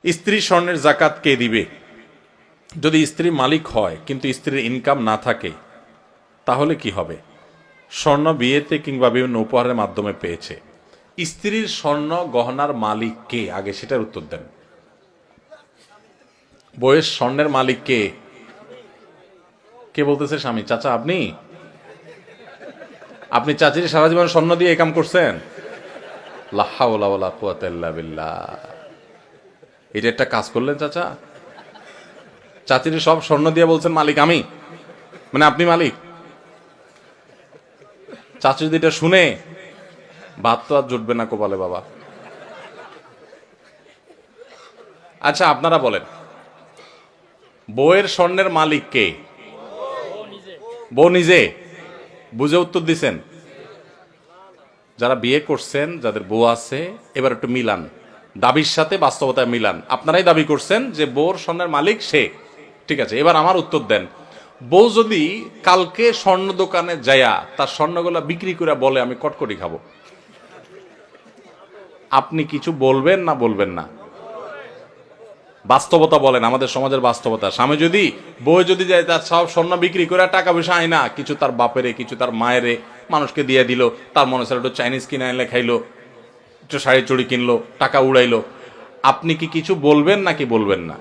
স্ত্রী স্বর্ণের জাকাত কে দিবে? যদি স্ত্রী মালিক হয় কিন্তু স্ত্রীর ইনকাম না থাকে তাহলে কি হবে? স্বর্ণ বিয়েতে কিংবা বিভিন্ন উপহারের মাধ্যমে পেয়েছে, স্ত্রীর স্বর্ণ গহনার মালিক কে? আগে সেটার উত্তর দেন। বইয়ের স্বর্ণের মালিক কে? কে বলতেছে? স্বামী। চাচা আপনি? আপনি চাচির সারা জীবন স্বর্ণ দিয়ে এই কাম করছেন? লা হাওলা ওয়ালা কুওয়াতা ইল্লা বিল্লাহ। এটা একটা কাজ করলেন চাচা। চাচির সব স্বর্ণ দিয়ে বলছেন মালিক আমি, মানে আপনি মালিক। চাচি যদি এটা শুনে, ভাত তো আর জুটবে না কপালে বাবা। আচ্ছা আপনারা বলেন, বউয়ের স্বর্ণের মালিক কে? বউ নিজে। বুঝে উত্তর দিছেন? যারা বিয়ে করছেন, যাদের বউ আছে, এবার একটু মিলান, দাবির সাথে বাস্তবতায় মিলান। আপনারাই দাবি করছেন যে বউর স্বর্ণের মালিক সে, ঠিক আছে। এবার আমার উত্তর দেন, বউ যদি কালকে স্বর্ণ দোকানে যায়া তার স্বর্ণগুলা বিক্রি করে বলে আমি কটকটি খাবো, আপনি কিছু বলবেন না বলবেন না? বাস্তবতা বলেন, আমাদের সমাজের বাস্তবতা। স্বামী যদি, বউ যদি যায় তার সব স্বর্ণ বিক্রি করে টাকা পয়সা আয় না, কিছু তার বাপেরে কিছু তার মায়েরে মানুষকে দিয়ে দিল, তার মনে হচ্ছে একটু চাইনিজ কিনে এনে খাইলো, একটু শাড়ি চুড়ি কিনলো, টাকা উড়াইলো, আপনি কি কিছু বলবেন নাকি বলবেন না?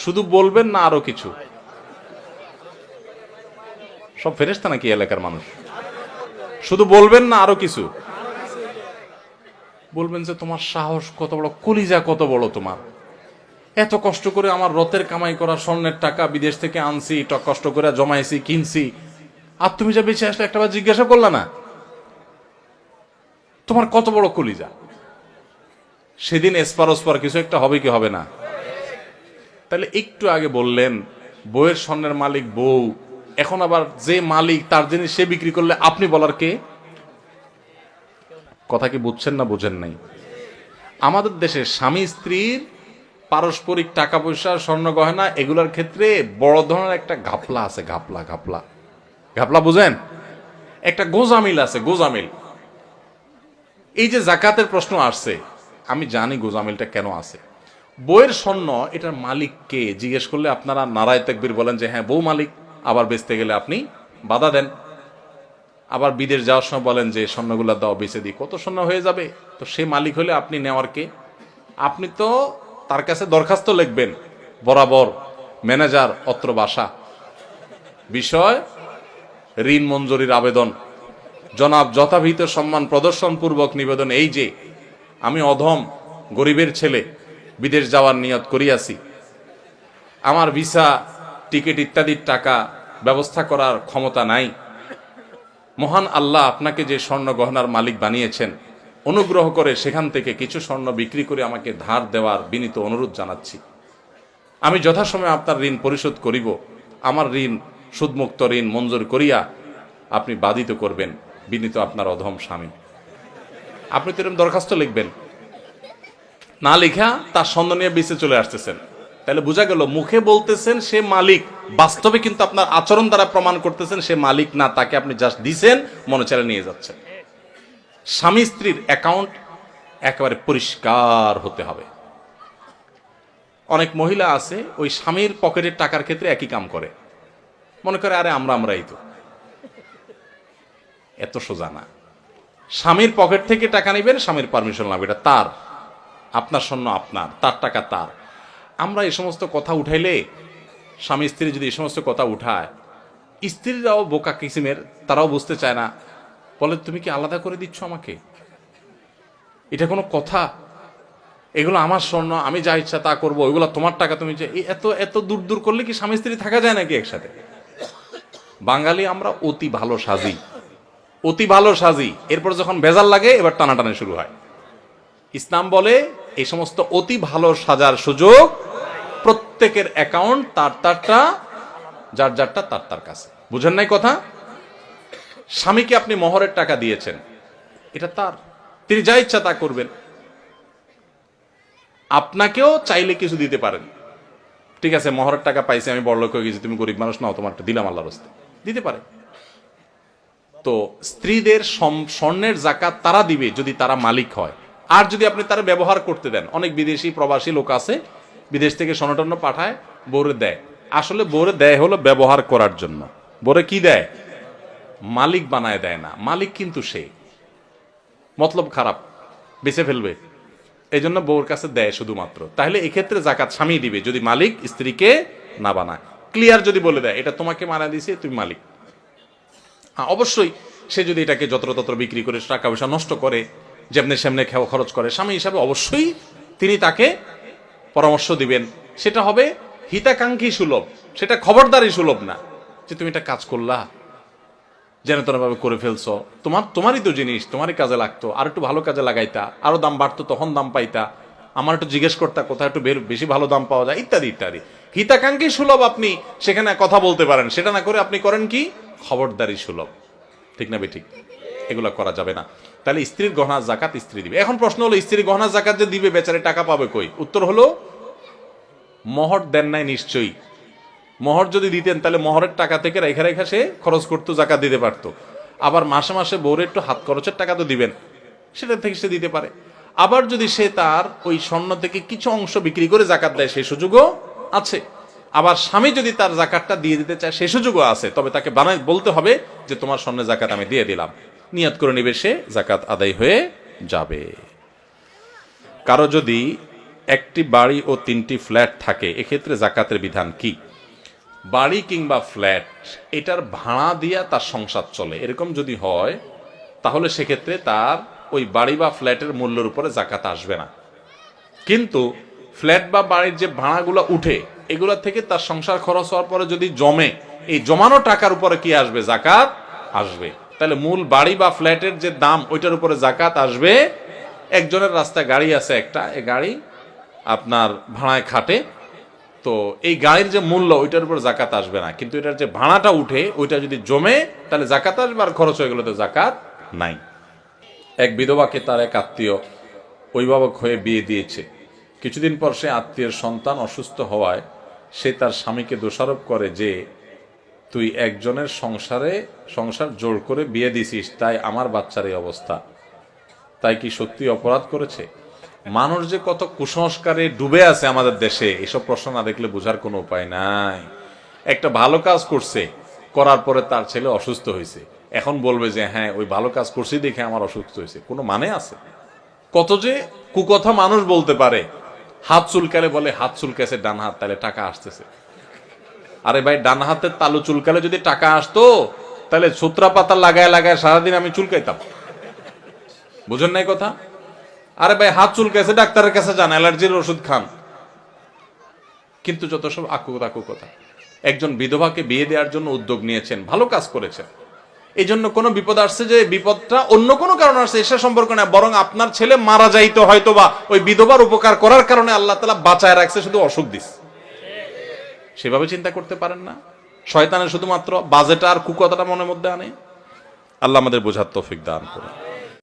শুধু বলবেন না আরো কিছু? সব ফেরেশতা নাকি এলাকার মানুষ? শুধু বলবেন না আরো কিছু? বলবেন যে তোমার সাহস কত বড়, কলিজা কত বড় তোমার, এত কষ্ট করে আমার রতের কামাই করা স্বর্ণের টাকা বিদেশ থেকে আনছি, কষ্ট করে জমাইছি, কিনছি, আর তুমি যা বেঁচে আসলে একটাবার জিজ্ঞাসা করলা না? তোমার কত বড় কলিজা। সেদিন এসপার ওসপার কিছু একটা হবে কি হবে না? তাহলে একটু আগে বললেন বউয়ের স্বর্ণের মালিক বউ, এখন আবার যে মালিক তার জিনিস সে বিক্রি করলে আপনি বলার কে? কথা কি বুঝছেন না বুঝেন নাই? আমাদের দেশে স্বামী স্ত্রীর পারস্পরিক টাকা পয়সা, স্বর্ণ গয়না, এগুলোর ক্ষেত্রে বড় ধরনের একটা ঘাপলা আছে। ঘাপলা ঘাপলা ঘাপলা বুঝেন? একটা গোজামিল আছে, গোজামিল। এই যে জাকাতের প্রশ্ন আসছে, আমি জানি গোজামিলটা কেন আছে। বইয়ের স্বর্ণ, এটার মালিক কে জিজ্ঞেস করলে আপনারা নারায় তাকবীর বলেন যে হ্যাঁ বউ মালিক, আবার বেচতে গেলে আপনি বাধা দেন। আবার বিদেশ যাওয়ার সময় বলেন যে স্বর্ণগুলা দাও, বেচে দিই, কত স্বর্ণ হয়ে যাবে। তো সে মালিক হলে আপনি নেওয়ার কে? আপনি তো তার কাছে দরখাস্ত লিখবেন, বরাবর ম্যানেজার অত্র বাসা, বিষয় ঋণ মঞ্জুরির আবেদন, জনাব যথাবিহিত সম্মান প্রদর্শন পূর্বক নিবেদন এই যে আমি অধম গরিবের ছেলে, বিদেশ যাওয়ার নিয়ত করিয়াছি, আমার ভিসা টিকিট ইত্যাদির টাকা ব্যবস্থা করার ক্ষমতা নাই। মহান আল্লাহ আপনাকে যে স্বর্ণ গহনার মালিক বানিয়েছেন, অনুগ্রহ করে সেখান থেকে কিছু স্বর্ণ বিক্রি করে আমাকে ধার দেওয়ার বিনীত অনুরোধ জানাচ্ছি। আমি যথাসময়ে আপনার ঋণ পরিশোধ করিব। আমার ঋণ সুদমুক্ত ঋণ মঞ্জুর করিয়া আপনি বাধিত করবেন, বিনীত আপনার অধম স্বামী। আপনি তো এরকম দরখাস্ত লিখবেন, না লিখা তার স্বর্ণ নিয়ে বেঁচে চলে আসতেছেন। তাহলে বোঝা গেল মুখে বলতেছেন সে মালিক, বাস্তবে কিন্তু আপনার আচরণ দ্বারা প্রমাণ করতেছেন সে মালিক না, তাকে আপনি জাস্ট দিছেন, মনে চালে নিয়ে যাচ্ছেন। স্বামী স্ত্রীর অ্যাকাউন্ট একেবারে পরিষ্কার হতে হবে। অনেক মহিলা আছে ওই স্বামীর পকেটের টাকার ক্ষেত্রে একই কাম করে, মনে করে আরে আমরাই তো। এত সোজা না। স্বামীর পকেট থেকে টাকা নেবেন, স্বামীর পারমিশন লাগবে, এটা তার, আপনার স্বর্ণ আপনার, তার টাকা তার। আমরা এই সমস্ত কথা উঠাইলে, স্বামী স্ত্রী যদি এই সমস্ত কথা উঠায়, স্ত্রীরাও বোকা কিসিমের, তারাও বুঝতে চায় না, বলে তুমি কি আলাদা করে দিচ্ছ আমাকে? এটা কোনো কথা? এগুলো আমার স্বর্ণ, আমি যা ইচ্ছা তা করবো, ওইগুলো তোমার টাকা, তুমি যে এত এত দূর দূর করলে কি স্বামী স্ত্রী থাকা যায় নাকি একসাথে? বাঙালি আমরা অতি ভালো সাজি, অতি ভালো সাজি, এরপর যখন ভেজাল লাগে এবার টানাটানি শুরু হয়। ইসলাম বলে এই সমস্ত অতি ভালো সাজার সুযোগ প্রত্যেকের অ্যাকাউন্ট তার তারটা, যার যারটা তার তার কাছে। বুঝেন নাই কথা? স্বামীকে আপনি মোহরের টাকা দিয়েছেন, এটা তার, তিনি যা ইচ্ছা তা করবেন। আপনাকেও চাইলে কিছু দিতে পারেন, ঠিক আছে মোহরের টাকা পাইছি, আমি বড়লোক হয়ে গেছি, তুমি গরিব মানুষ নাও, তোমারটা দিলাম আল্লাহর রাস্তায়, দিতে পারে। তো স্ত্রীদের স্বর্ণের জাকাত তারা দিবে যদি তারা মালিক হয়। আর যদি আপনি তার ব্যবহার করতে দেন, অনেক বিদেশি প্রবাসী লোক আছে বিদেশ থেকে সনটন্য পাঠায়, বউরে দেয়। আসলে বউরে দেয় হলো ব্যবহার করার জন্য। বউরে কি দেয়? মালিক বানায় দেয় না। মালিক কিন্তু সে, মতলব খারাপ, বেঁচে ফেলবে, এই জন্য বউর কাছে দেয় শুধুমাত্র। তাহলে এক্ষেত্রে জাকাত স্বামী দিবে যদি মালিক স্ত্রীকে না বানায়। ক্লিয়ার যদি বলে দেয় এটা তোমাকে মানা দিয়েছে, তুমি মালিক। অবশ্যই সে যদি এটাকে যত্রতত্র বিক্রি করে টাকা পয়সা নষ্ট করে, যেমনি সেমনে খরচ করে, স্বামী হিসাবে অবশ্যই তিনি তাকে পরামর্শ দিবেন। সেটা হবে হিতাকাঙ্ক্ষী সুলভ, সেটা খবরদারি সুলভ না যে তুমি এটা কাজ করলা, যেন তেনভাবে করে ফেলছো, তোমারই তো জিনিস, তোমারই কাজে লাগতো, আর একটু ভালো কাজে লাগাইতা, আরো দাম বাড়তো তখন দাম পাইতা, আমার একটু জিজ্ঞেস করতা কোথায় একটু বেশি ভালো দাম পাওয়া যায়, ইত্যাদি ইত্যাদি। হিতাকাঙ্ক্ষী সুলভ আপনি সেখানে কথা বলতে পারেন, সেটা না করে আপনি করেন কি খবরদারি সুলভ। ঠিক না বেঠিক? এগুলো করা যাবে না। তাহলে স্ত্রীর গহনা জাকাত স্ত্রী দিবে। এখন প্রশ্ন হলো স্ত্রীর গহনা জাকাত যে দিবে, বেচারে টাকা পাবে কই? উত্তর হলো মোহর দেন নাই নিশ্চয়ই। মোহর যদি দিতেন তাহলে মোহরের টাকা থেকে রেখা রেখা সে খরচ করতো, জাকাত দিতে পারতো। আবার মাসে মাসে বউরে একটু হাত খরচের টাকা তো দিবেন, সেটা থেকে সে দিতে পারে। আবার যদি সে তার ওই স্বর্ণ থেকে কিছু অংশ বিক্রি করে জাকাত দেয়, সেই সুযোগও আছে। আবার স্বামী যদি তার জাকাতটা দিয়ে দিতে চায়, সেই সুযোগও আছে। তবে তাকে বলতে হবে যে তোমার স্বর্ণের জাকাত আমি দিয়ে দিলাম, নিয়ত করে নিবে, সে জাকাত আদায় হয়ে যাবে। কারো যদি একটি বাড়ি ও 3টি ফ্ল্যাট থাকে, এক্ষেত্রে জাকাতের বিধান কি? বাড়ি কিংবা ফ্ল্যাট এটার ভাড়া দিয়া তার সংসার চলে, এরকম যদি হয় তাহলে সেক্ষেত্রে তার ওই বাড়ি বা ফ্ল্যাটের মূল্যের উপরে জাকাত আসবে না। কিন্তু ফ্ল্যাট বা বাড়ির যে ভাড়াগুলো উঠে, এগুলা থেকে তার সংসার খরচ হওয়ার পরে যদি জমে, এই জমানো টাকার উপরে কি আসবে? জাকাত আসবে। তাহলে মূল বাড়ি বা ফ্ল্যাটের যে দাম, ওইটার উপরে জাকাত আসবে। একজনের রাস্তায় গাড়ি আছে একটা, এই গাড়ি আপনার ভাড়ায় খাটে, তো এই গাড়ির যে মূল্য ওইটার উপর জাকাত আসবে না। কিন্তু এটার যে ভাড়াটা উঠে ওইটা যদি জমে তাহলে জাকাত আসবে, আর খরচ হয়ে গেলে তো জাকাত নাই। এক বিধবাকে তার এক আত্মীয় অভিভাবক হয়ে বিয়ে দিয়েছে। কিছুদিন পর সে আত্মীয়ের সন্তান অসুস্থ হওয়ায় সে তার স্বামীকে দোষারোপ করে যে তুই একজনের সংসার জোর করে বিয়ে দিছিস, তাই আমার বাচ্চার এই অবস্থা। তাই কি সত্যি অপরাধ করেছে? মানুষ যে কত কুসংস্কারে ডুবে আছে আমাদের দেশে, এসব প্রশ্ন না দেখলে বোঝার কোনো উপায় নাই। একটা ভালো কাজ করছে, করার পরে তার ছেলে অসুস্থ হয়েছে, এখন বলবে যে হ্যাঁ ওই ভালো কাজ করছি দেখে আমার অসুস্থ হয়েছে। কোনো মানে আছে? কত যে কুকথা মানুষ বলতে পারে। হাত চুলকালে বলে হাত চুলকেছে ডান হাত, তাহলে টাকা আসতেছে। আরে ভাই, ডান হাতের তালু চুলকালে যদি টাকা আসতো তাহলে ছুত্রা পাতা লাগায় লাগায় সারাদিন আমি চুলকাইতাম। বুঝেন নাই কথা? আরে ভাই, হাত চুলকাইছে, ডাক্তারের কাছে যান, অ্যালার্জির ওষুধ খান। কিন্তু যত সব আকু তাকু কথা। একজন বিধবাকে বিয়ে দেওয়ার জন্য উদ্যোগ নিয়েছেন, ভালো কাজ করেছেন। এই জন্য কোনো বিপদ আসছে যে বিপদটা অন্য কোনো কারণ আসছে, এসে সম্পর্ক না, বরং আপনার ছেলে মারা যাইতো হয়তো, বা ওই বিধবার উপকার করার কারণে আল্লাহ তাআলা বাঁচায় রাখছে, শুধু অসুখ দিস। সেভাবে চিন্তা করতে পারেন না? শয়তানের শুধুমাত্র বাজেটা আর কুকথাটা মনের মধ্যে আনে। আল্লাহ আমাদের বোঝার তৌফিক দান করুন।